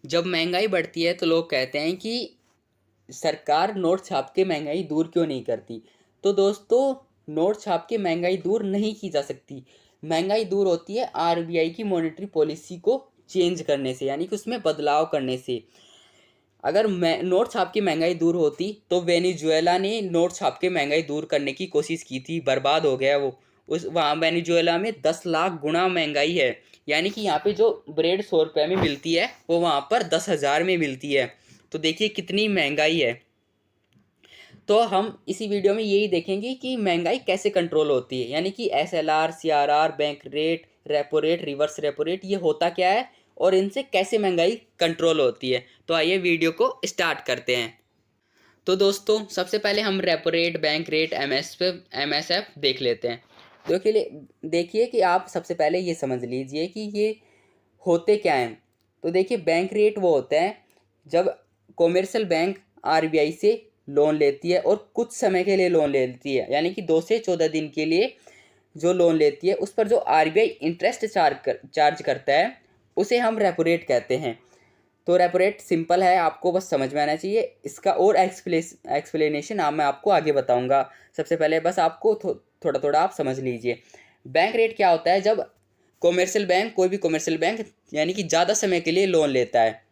जब महंगाई बढ़ती है तो लोग कहते हैं कि सरकार नोट छाप के महंगाई दूर क्यों नहीं करती। तो दोस्तों, नोट छाप के महंगाई दूर नहीं की जा सकती। महंगाई दूर होती है आरबीआई की मॉनेटरी पॉलिसी को चेंज करने से, यानी कि उसमें बदलाव करने से। अगर नोट छाप की महंगाई दूर होती तो वेनेजुएला ने नोट छाप के महंगाई दूर करने की कोशिश की थी, बर्बाद हो गया वो। उस वहाँ वेनेजुएला में 10 लाख गुना महंगाई है। यानी कि यहाँ पे जो ब्रेड 100 रुपये में मिलती है वो वहाँ पर 10,000 में मिलती है। तो देखिए कितनी महंगाई है। तो हम इसी वीडियो में यही देखेंगे कि महंगाई कैसे कंट्रोल होती है, यानी कि SLR, CRR, bank rate, repo rate, reverse repo rate, ये होता क्या है और इनसे कैसे महंगाई कंट्रोल होती है। तो आइए वीडियो को स्टार्ट करते हैं। तो दोस्तों, सबसे पहले हम repo rate, bank rate, MSF देख लेते हैं। देखिए कि आप सबसे पहले ये समझ लीजिए कि ये होते क्या हैं। तो देखिए, बैंक रेट वो होता है जब कॉमर्शियल बैंक आरबीआई से लोन लेती है और कुछ समय के लिए लोन लेती है, यानी कि 2 से 14 दिन के लिए जो लोन लेती है, उस पर जो आरबीआई इंटरेस्ट चार्ज करता है उसे हम रेपो रेट कहते हैं। तो रेपो रेट सिंपल है, आपको बस समझ में आना चाहिए। इसका और एक्सप्लेनेशन मैं आपको आगे बताऊंगा। सबसे पहले बस आपको थोड़ा थोड़ा आप समझ लीजिए। बैंक रेट क्या होता है, जब कॉमर्शियल बैंक, कोई भी कॉमर्शियल बैंक, यानी कि ज़्यादा समय के लिए लोन लेता है,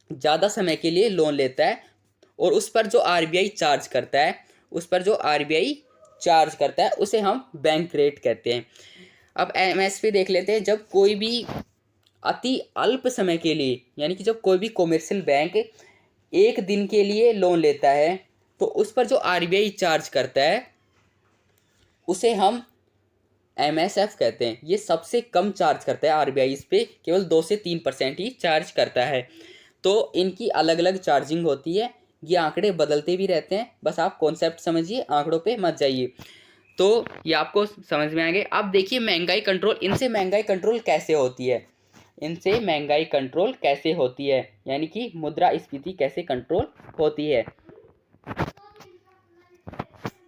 ज़्यादा समय के लिए लोन लेता है और उस पर जो आरबीआई चार्ज करता है, उसे हम बैंक रेट कहते हैं। अब एमएसपी देख लेते हैं। जब कोई भी अति अल्प समय के लिए, यानी कि जब कोई भी कॉमर्शियल बैंक 1 दिन के लिए लोन लेता है तो उस पर जो आरबीआई चार्ज करता है उसे हम एमएसएफ कहते हैं। ये सबसे कम चार्ज करता है आरबीआई, इस पर केवल 2 से 3% ही चार्ज करता है। तो इनकी अलग अलग चार्जिंग होती है। ये आंकड़े बदलते भी रहते हैं, बस आप कॉन्सेप्ट समझिए, आंकड़ों पे मत जाइए। तो ये आपको समझ में आएंगे। अब देखिए महंगाई कंट्रोल, इनसे महंगाई कंट्रोल कैसे होती है, यानी कि मुद्रास्फीति कैसे कंट्रोल होती है।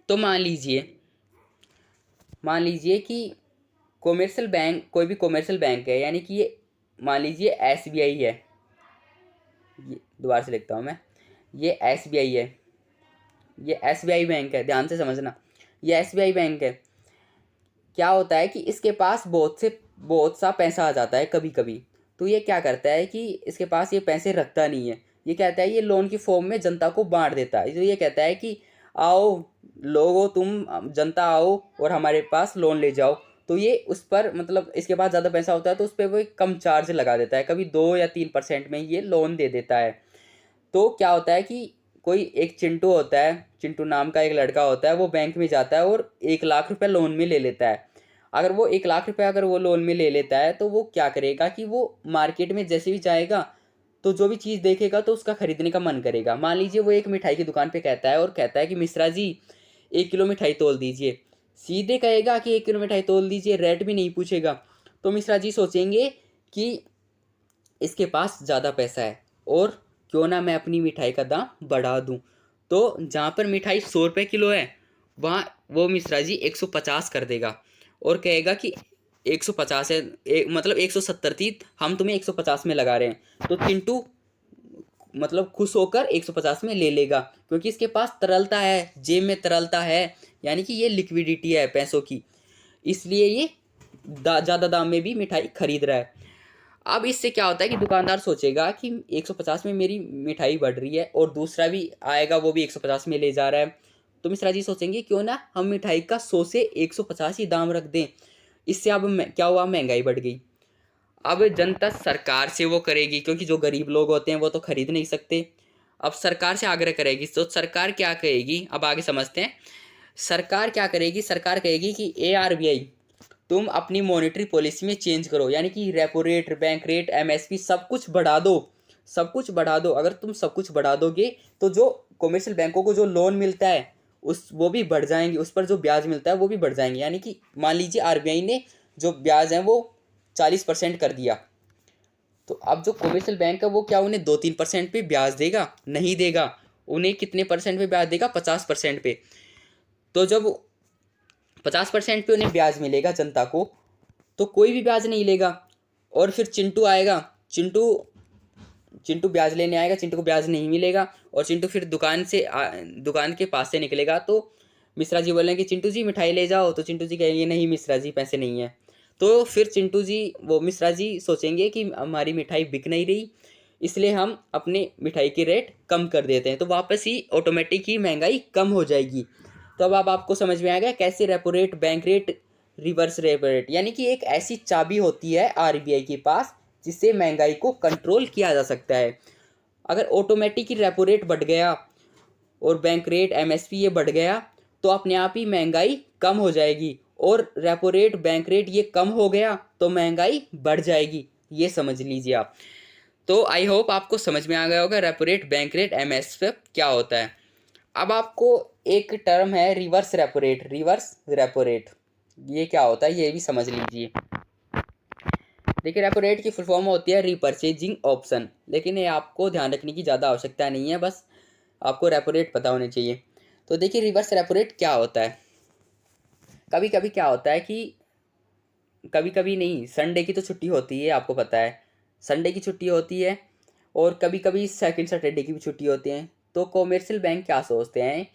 तो मान लीजिए कि कॉमर्शियल बैंक, कोई भी कॉमर्शियल बैंक है, यानी कि ये मान लीजिए एसबीआई है। ये दोबारा से लिखता हूँ मैं, ये एसबीआई है, ये एसबीआई बैंक है, ध्यान से समझना। ये एसबीआई बैंक है। क्या होता है कि इसके पास बहुत सा पैसा आ जाता है कभी कभी। तो ये क्या करता है कि इसके पास ये पैसे रखता नहीं है, ये कहता है, ये लोन की फॉर्म में जनता को बांट देता है। तो ये कहता है कि आओ लोगो, तुम जनता आओ और हमारे पास लोन ले जाओ। तो ये उस पर, मतलब इसके पास ज़्यादा पैसा होता है तो उस पर वो एक कम चार्ज लगा देता है, कभी 2 या 3% में ये लोन दे देता है। तो क्या होता है कि कोई एक चिंटू होता है, चिंटू नाम का एक लड़का होता है, वो बैंक में जाता है और 1 लाख रुपए लोन में ले लेता है। अगर वो 1 लाख रुपए अगर वो लोन में ले लेता है तो वो क्या करेगा कि वो मार्केट में जैसे भी जाएगा तो जो भी चीज़ देखेगा तो उसका खरीदने का मन करेगा। मान लीजिए वो एक मिठाई की दुकान पे कहता है और कहता है कि मिश्रा जी 1 किलो मिठाई तोल दीजिए। सीधे कहेगा कि 1 किलो मिठाई तोल दीजिए, रेट भी नहीं पूछेगा। तो मिश्रा जी सोचेंगे कि इसके पास ज़्यादा पैसा है और क्यों ना मैं अपनी मिठाई का दाम बढ़ा दूं। तो जहाँ पर मिठाई 100 रुपये किलो है वहाँ वो मिश्रा जी 150 कर देगा और कहेगा कि 150 है, मतलब 170 थी, हम तुम्हें 150 में लगा रहे हैं। तो चिंटू मतलब खुश होकर 150 में ले लेगा, क्योंकि इसके पास तरलता है, जेब में तरलता है, यानी कि ये लिक्विडिटी है पैसों की, इसलिए ये ज़्यादा दाम में भी मिठाई खरीद रहा है। अब इससे क्या होता है कि दुकानदार सोचेगा कि 150 में मेरी मिठाई बढ़ रही है और दूसरा भी आएगा वो भी 150 में ले जा रहा है। तो मिश्रा जी सोचेंगे क्यों ना हम मिठाई का 100 से 150 ही दाम रख दें। इससे अब क्या हुआ, महंगाई बढ़ गई। अब जनता सरकार से वो करेगी, क्योंकि जो गरीब लोग होते हैं वो तो खरीद नहीं सकते। अब सरकार से आग्रह करेगी तो सरकार क्या कहेगी, अब आगे समझते हैं। सरकार क्या करेगी, सरकार कहेगी कि ए आरबीआई तुम अपनी मॉनेटरी पॉलिसी में चेंज करो, यानी कि repo rate, bank rate, MSP सब कुछ बढ़ा दो, सब कुछ बढ़ा दो। अगर तुम सब कुछ बढ़ा दोगे तो जो कॉमर्शियल बैंकों को जो लोन मिलता है उस वो भी बढ़ जाएंगे, उस पर जो ब्याज मिलता है वो भी बढ़ जाएंगे। यानी कि मान लीजिए आरबीआई ने जो ब्याज है वो 40% कर दिया, तो अब जो कॉमर्शियल बैंक है वो क्या उन्हें 2-3% पे ब्याज देगा? नहीं देगा। उन्हें कितने परसेंट पे ब्याज देगा? 50% पे। तो जब 50% पे उन्हें ब्याज मिलेगा जनता को, तो कोई भी ब्याज नहीं लेगा। और फिर चिंटू आएगा, चिंटू चिंटू ब्याज लेने आएगा, चिंटू को ब्याज नहीं मिलेगा और चिंटू फिर दुकान के पास से निकलेगा तो मिश्रा जी बोलेंगे चिंटू जी मिठाई ले जाओ, तो चिंटू जी कहेंगे नहीं मिश्रा जी पैसे नहीं है। तो फिर चिंटू जी वो मिश्रा जी सोचेंगे कि हमारी मिठाई बिक नहीं रही, इसलिए हम अपने मिठाई की रेट कम कर देते हैं, तो वापस ही ऑटोमेटिक ही महंगाई कम हो जाएगी। तो अब आपको समझ में आ गया कैसे repo rate, bank rate, reverse repo rate, यानी कि एक ऐसी चाबी होती है आरबीआई के पास जिससे महंगाई को कंट्रोल किया जा सकता है। अगर ऑटोमेटिक ही रेपो रेट बढ़ गया और बैंक रेट एमएसपी ये बढ़ गया तो अपने आप ही महंगाई कम हो जाएगी, और रेपो रेट बैंक रेट ये कम हो गया तो महंगाई बढ़ जाएगी, ये समझ लीजिए आप। तो आई होप आपको समझ में आ गया होगा repo rate, bank rate, MSP क्या होता है। अब आपको एक टर्म है reverse repo rate, reverse repo rate ये क्या होता है ये भी समझ लीजिए। देखिए रेपो रेट की फुल फॉर्म होती है रीपर्चेजिंग ऑप्शन, लेकिन ये आपको ध्यान रखने की ज़्यादा आवश्यकता नहीं है, बस आपको रेपो रेट पता होने चाहिए। तो देखिए रिवर्स रेपो रेट क्या होता है। कभी कभी क्या होता है कि कभी कभी नहीं, संडे की तो छुट्टी होती है आपको पता है, संडे की छुट्टी होती है और कभी कभी सेकंड सैटरडे की भी छुट्टी होती है। तो कॉमर्शियल बैंक क्या सोचते हैं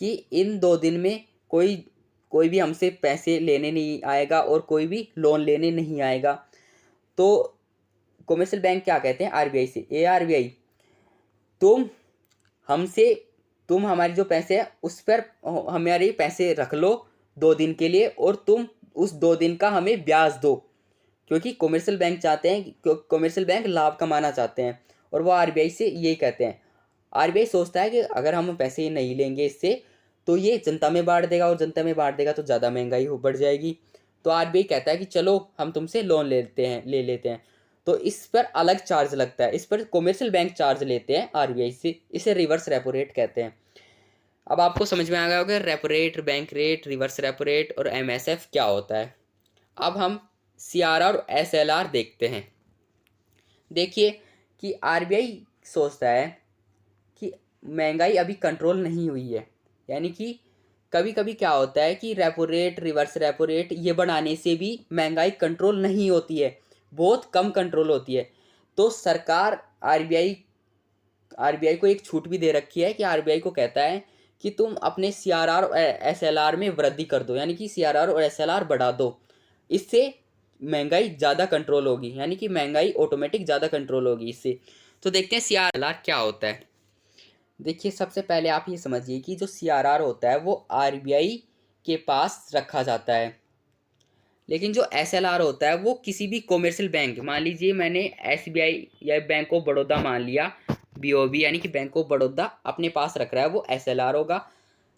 कि इन 2 दिन में कोई कोई भी हमसे पैसे लेने नहीं आएगा और कोई भी लोन लेने नहीं आएगा। तो कॉमर्शियल बैंक क्या कहते हैं आरबीआई से, ए आरबीआई तुम हमसे तुम हमारे जो पैसे हैं उस पर हमारे पैसे रख लो 2 दिन के लिए और तुम उस 2 दिन का हमें ब्याज दो, क्योंकि कॉमर्शियल बैंक चाहते हैं, कॉमर्शियल बैंक लाभ कमाना चाहते हैं और वो आरबीआई से यही कहते हैं। आरबीआई सोचता है कि अगर हम पैसे नहीं लेंगे इससे तो ये जनता में बांट देगा और जनता में बांट देगा तो ज़्यादा महंगाई हो बढ़ जाएगी। तो आरबीआई कहता है कि चलो हम तुमसे लोन ले लेते हैं, तो इस पर अलग चार्ज लगता है, इस पर कॉमर्शियल बैंक चार्ज लेते हैं आरबीआई से, इसे रिवर्स रेपो रेट कहते हैं। अब आपको समझ में आ गया होगा repo rate, bank rate, reverse repo rate और एमएसएफ क्या होता है। अब हम सीआरआर और एसएलआर देखते हैं। देखिए कि आरबीआई सोचता है कि महंगाई अभी कंट्रोल नहीं हुई है, यानी कि कभी कभी क्या होता है कि repo rate, reverse repo rate ये बढ़ाने से भी महंगाई कंट्रोल नहीं होती है, बहुत कम कंट्रोल होती है। तो सरकार आरबीआई आरबीआई को एक छूट भी दे रखी है कि आरबीआई को कहता है कि तुम अपने सीआरआर और एसएलआर में वृद्धि कर दो, यानी कि सीआरआर और एसएलआर बढ़ा दो, इससे महंगाई ज़्यादा कंट्रोल होगी, यानी कि महंगाई ऑटोमेटिक ज़्यादा कंट्रोल होगी इससे। तो देखते हैं सीआरआर क्या होता है। देखिए सबसे पहले आप ये समझिए कि जो सीआरआर होता है वो आरबीआई के पास रखा जाता है, लेकिन जो एसएलआर होता है वो किसी भी कॉमर्शियल बैंक, मान लीजिए मैंने एसबीआई या बैंक ऑफ बड़ौदा मान लिया, बीओबी यानी कि बैंक ऑफ बड़ौदा अपने पास रख रहा है, वो एसएलआर होगा।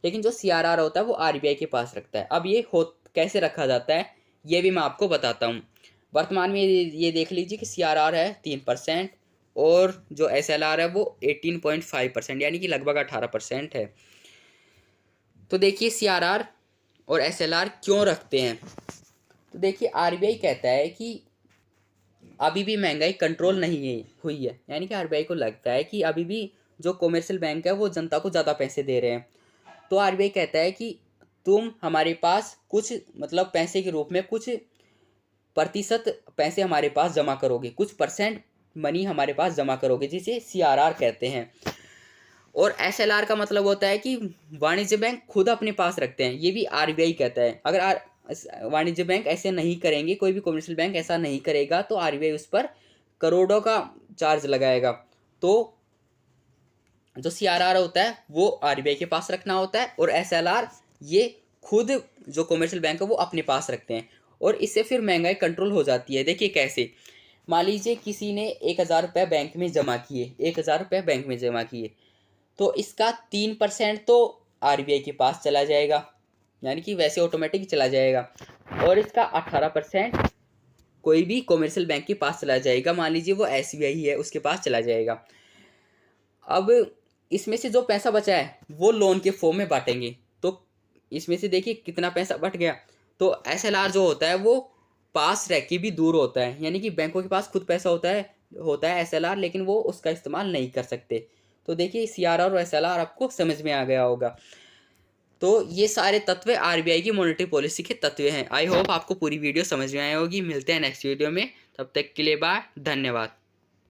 लेकिन जो सीआरआर होता है वो आरबीआई के पास रखता है। अब ये हो कैसे रखा जाता है ये भी मैं आपको बताता हूँ। वर्तमान में ये देख लीजिए कि सीआरआर है 3% और जो एसएलआर है वो 18.5% यानी कि लगभग 18% है। तो देखिए सीआरआर और एसएलआर क्यों रखते हैं। तो देखिए आरबीआई कहता है कि अभी भी महंगाई कंट्रोल नहीं हुई है, यानी कि आरबीआई को लगता है कि अभी भी जो कॉमर्शियल बैंक है वो जनता को ज़्यादा पैसे दे रहे हैं। तो आरबीआई कहता है कि तुम हमारे पास कुछ मतलब पैसे के रूप में कुछ प्रतिशत पैसे हमारे पास जमा करोगे, कुछ परसेंट मनी हमारे पास जमा करोगे, जिसे सीआरआर कहते हैं। और एसएलआर का मतलब होता है कि वाणिज्य बैंक खुद अपने पास रखते हैं, ये भी आरबीआई कहता है। अगर वाणिज्य बैंक ऐसे नहीं करेंगे, कोई भी कमर्शियल बैंक ऐसा नहीं करेगा तो आरबीआई उस पर करोड़ों का चार्ज लगाएगा। तो जो सीआरआर होता है वो आरबीआई के पास रखना होता है और एसएलआर ये खुद जो कमर्शियल बैंक है वो अपने पास रखते हैं, और इससे फिर महंगाई कंट्रोल हो जाती है। देखिए कैसे, मान लीजिए किसी ने 1,000 रुपये बैंक में जमा किए, 1,000 रुपये बैंक में जमा किए, तो इसका 3% तो आरबीआई के पास चला जाएगा, यानी कि वैसे ऑटोमेटिक चला जाएगा, और इसका 18% कोई भी कॉमर्शियल बैंक के पास चला जाएगा, मान लीजिए वो एसबीआई है उसके पास चला जाएगा। अब इसमें से जो पैसा बचा है वो लोन के फॉर्म में बांटेंगे, तो इसमें से देखिए कितना पैसा बट गया। तो एसएलआर जो होता है वो पास रह के भी दूर होता है, यानी कि बैंकों के पास खुद पैसा होता है एसएलआर, लेकिन वो उसका इस्तेमाल नहीं कर सकते। तो देखिए सीआरआर और एसएलआर आपको समझ में आ गया होगा। तो ये सारे तत्व आरबीआई की मॉनेटरी पॉलिसी के तत्व हैं। आई होप आपको पूरी वीडियो समझ में आई होगी। मिलते हैं नेक्स्ट वीडियो में, तब तक के लिए बाय, धन्यवाद।